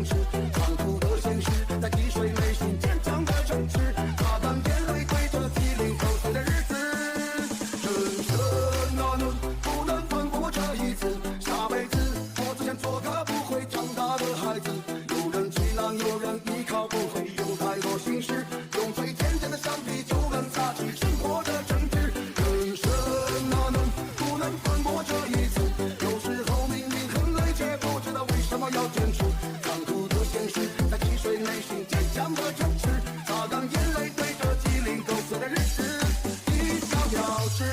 城市，残酷的现实在击碎内心坚强的城市，擦干眼泪对着鸡零狗碎的日子。人生啊，能不能放过这一次？下辈子我只想做个不会长大的孩子。有人气囊，有人依靠，不会有太多心事，用最简单的橡皮就能擦去生活的争执。人生啊，能不能放过这一次？有时候明明很累，却不知道为什么要坚持。残酷的现实在击碎内心坚强的城市，擦干眼泪对着鸡零狗碎的日子一笑了之。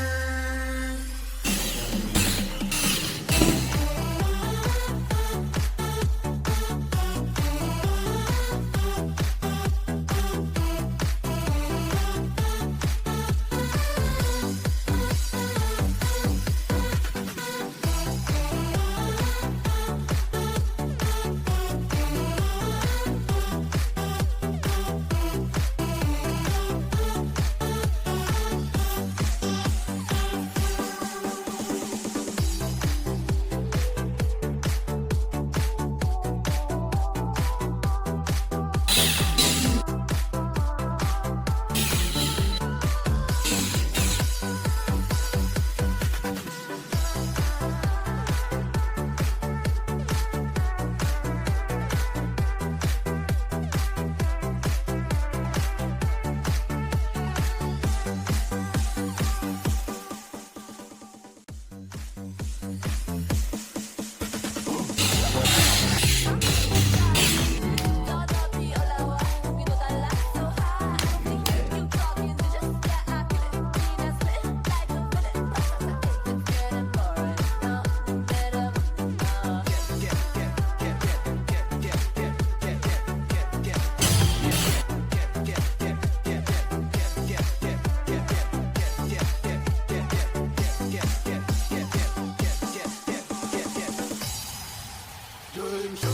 人生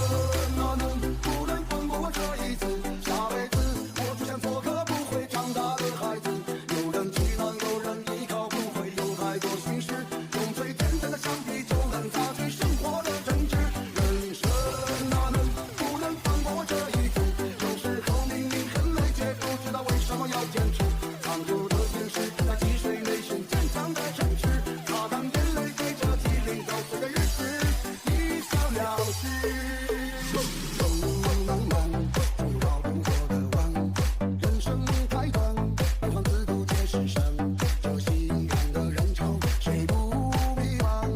啊，能不能放过我这一次？下辈子我只想做个不会长大的孩子。有人气囊，有人依靠，不会有太多心事，用最简单的橡皮就能擦去生活的争执。人生啊，能不能放过我这一次？有时候明明很累，却不知道为什么要坚持。残酷的现实在击碎内心坚强的城市，擦干眼泪对着鸡零狗碎的日子一笑了之。人生太短，别放自渡皆是伤。这心甘的人潮，谁不迷茫？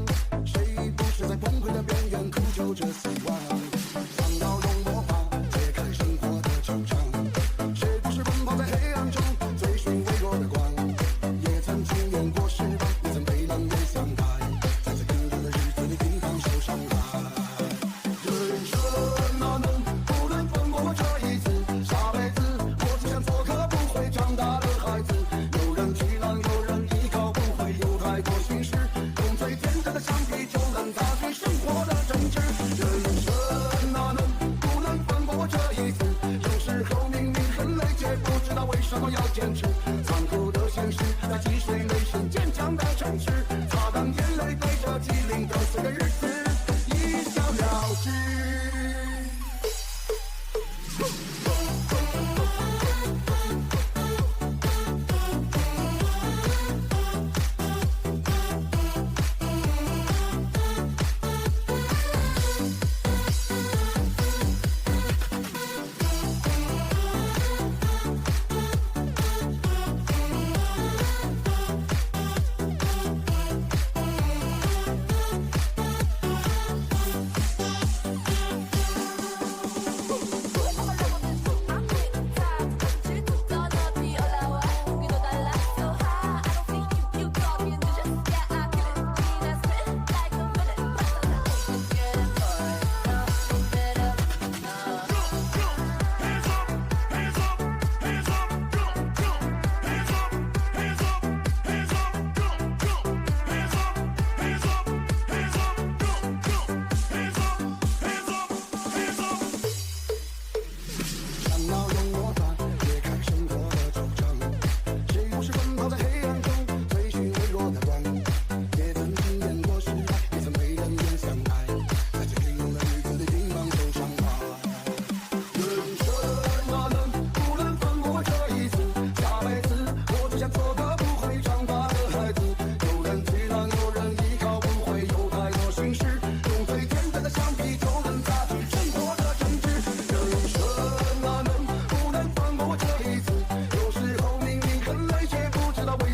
谁不是在崩溃的边缘苦求着希望？想要用魔法解开生活的惆怅，谁不是奔跑在黑暗中追寻微弱的光？也曾经验过失败，也曾被冷眼相待，在最平淡的日子里抵抗受伤害。人生啊，能不能放过我这一次？下辈子我只想做个不会长大的孩子。有人气囊，有人依靠，不会有太多心事，用最简单的橡皮就能擦去生活的争执。人生啊，能不能放过我这一次？有时候明明很累，却不知道为什么要坚持。残酷的现实在击碎内心坚强的城市，擦干眼泪对着鸡零狗碎的日子一笑了之。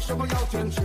什么要坚持？